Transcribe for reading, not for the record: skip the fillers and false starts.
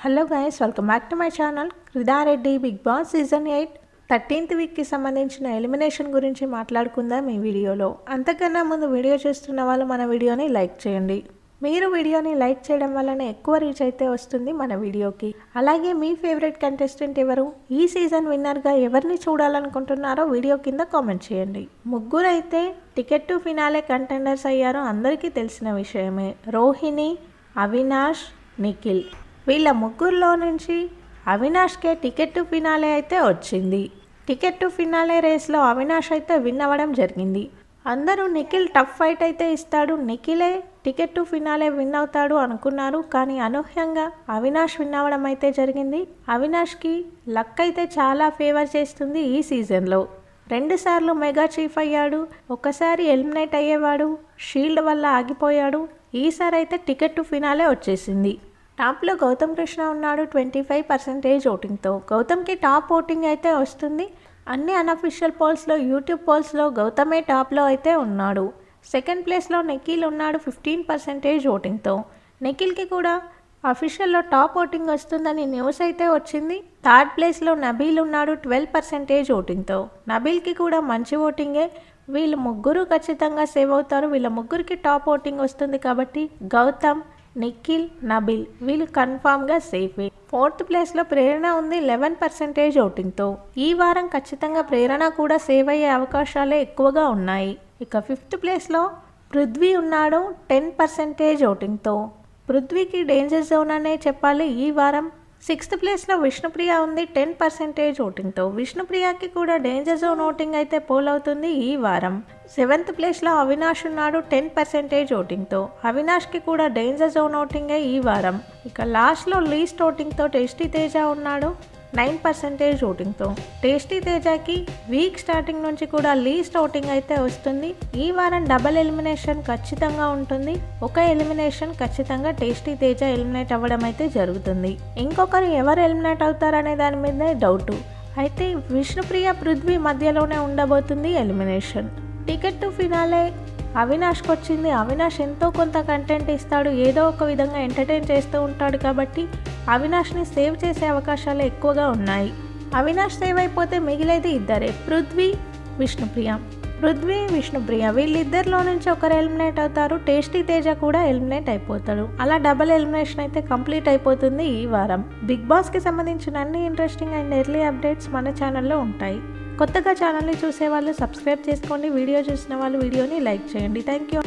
Hello guys, welcome back to my channel. క్రిదారెడ్డి Bigg Boss season 8 13th వీక్కి సంబంధించిన elimination గురించి మాట్లాడుకుందాం ఈ వీడియోలో. అంతకన్నా ముందు వీడియో చూస్తున్న వాళ్ళు మన వీడియోని లైక్ చేయండి. మీరు వీడియోని లైక్ చేయడం వల్లనే ఎక్కువ రీచ్ అయితే వస్తుంది మన వీడియోకి. అలాగే మీ ఫేవరెట్ కంటెస్టెంట్ ఎవరు, ఈ సీజన్ విన్నర్గా ఎవరిని చూడాలనుకుంటున్నారో వీడియో కింద కామెంట్ చేయండి. ముగ్గురు అయితే టికెట్ టు ఫినాలే కంటెండర్స్ అయ్యారో అందరికీ తెలిసిన విషయమే. రోహిణి, అవినాష్, నిఖిల్. వీళ్ళ ముగ్గురులో నుంచి అవినాష్కే టికెట్ టు ఫినాలే అయితే వచ్చింది. టికెట్ టు ఫినాలే రేస్లో అవినాష్ అయితే విన్ అవ్వడం జరిగింది. అందరూ నిఖిల్ టఫ్ ఫైట్ అయితే ఇస్తాడు, నిఖిలే టికెట్ టు ఫినాలే విన్ అవుతాడు అనుకున్నారు. కానీ అనూహ్యంగా అవినాష్ విన్ అవ్వడం అయితే జరిగింది. అవినాష్కి లక్ అయితే చాలా ఫేవర్ చేస్తుంది ఈ సీజన్లో. 2 సార్లు మెగా చీఫ్ అయ్యాడు, ఒకసారి ఎలిమినేట్ అయ్యేవాడు, షీల్డ్ వల్ల ఆగిపోయాడు. ఈసారి అయితే టికెట్ టు ఫినాలే వచ్చేసింది. టాప్లో గౌతమ్ కృష్ణ ఉన్నాడు 25% ఓటింగ్తో. గౌతమ్కి టాప్ ఓటింగ్ అయితే వస్తుంది. అన్ని అన్అఫీషియల్ పోల్స్లో, యూట్యూబ్ పోల్స్లో గౌతమే టాప్లో అయితే ఉన్నాడు. సెకండ్ ప్లేస్లో నిఖిల్ ఉన్నాడు 15% ఓటింగ్తో. నిఖిల్కి కూడా అఫీషియల్లో టాప్ ఓటింగ్ వస్తుందని న్యూస్ అయితే వచ్చింది. థర్డ్ ప్లేస్లో నబీల్ ఉన్నాడు 12% ఓటింగ్తో. నబీల్కి కూడా మంచి ఓటింగే. వీళ్ళు ముగ్గురు ఖచ్చితంగా సేవ్ అవుతారు. వీళ్ళ ముగ్గురికి టాప్ ఓటింగ్ వస్తుంది కాబట్టి గౌతమ్, నిఖిల్, నబీల్ వీళ్ళు కన్ఫామ్గా సేఫే. ఫోర్త్ ప్లేస్లో ప్రేరణ ఉంది 11% ఓటింగ్తో. ఈ వారం ఖచ్చితంగా ప్రేరణ కూడా సేవ్ అయ్యే అవకాశాలే ఎక్కువగా ఉన్నాయి. ఇక ఫిఫ్త్ ప్లేస్లో పృథ్వీ ఉన్నాడు 10% ఓటింగ్తో. పృథ్వీకి డేంజర్ జోన్ అనే చెప్పాలి ఈ వారం. సిక్స్త్ ప్లేస్లో విష్ణుప్రియ ఉంది 10% ఓటింగ్తో. విష్ణుప్రియకి కూడా డేంజర్ జోన్ ఓటింగ్ అయితే పోల్ అవుతుంది ఈ వారం. సెవెంత్ ప్లేస్లో అవినాష్ ఉన్నాడు 10% ఓటింగ్తో. అవినాష్కి కూడా డేంజర్ జోన్ ఓటింగే ఈ వారం. ఇక లాస్ట్లో లీస్ట్ ఓటింగ్తో టేస్టీ తేజ ఉన్నాడు 9% ఓటింగ్తో. టేస్టీ తేజకి వీక్ స్టార్టింగ్ నుంచి కూడా లీస్ట్ ఓటింగ్ అయితే వస్తుంది. ఈ వారం డబల్ ఎలిమినేషన్ ఖచ్చితంగా ఉంటుంది. ఒక ఎలిమినేషన్ ఖచ్చితంగా టేస్టీ తేజ ఎలిమినేట్ అవ్వడం అయితే జరుగుతుంది. ఇంకొకరు ఎవరు ఎలిమినేట్ అవుతారనే దాని మీదే డౌటు. అయితే విష్ణుప్రియ, పృథ్వీ మధ్యలోనే ఉండబోతుంది ఎలిమినేషన్. టికెట్ టు ఫినాలే అవినాష్కి వచ్చింది. అవినాష్ ఎంతో కొంత కంటెంట్ ఇస్తాడు, ఏదో ఒక విధంగా ఎంటర్టైన్ చేస్తూ ఉంటాడు కాబట్టి అవినాష్ని సేవ్ చేసే అవకాశాలు ఎక్కువగా ఉన్నాయి. అవినాష్ సేవ్ అయిపోతే మిగిలేది ఇద్దరే, పృథ్వీ, విష్ణుప్రియ. పృథ్వీ, విష్ణుప్రియ వీళ్ళిద్దరిలో నుంచి ఒకరు ఎలిమినేట్ అవుతారు. టేస్టీ తేజ కూడా ఎలిమినేట్ అయిపోతాడు. అలా డబల్ ఎలిమినేషన్ అయితే కంప్లీట్ అయిపోతుంది ఈ వారం. బిగ్ బాస్కి సంబంధించిన అన్ని ఇంట్రెస్టింగ్ అండ్ ఎర్లీ అప్డేట్స్ మన ఛానల్లో ఉంటాయి. కొత్తగా ఛానల్ని చూసే వాళ్ళు సబ్స్క్రైబ్ చేసుకోండి. వీడియో చూసిన వాళ్ళు వీడియోని లైక్ చేయండి. Thank you.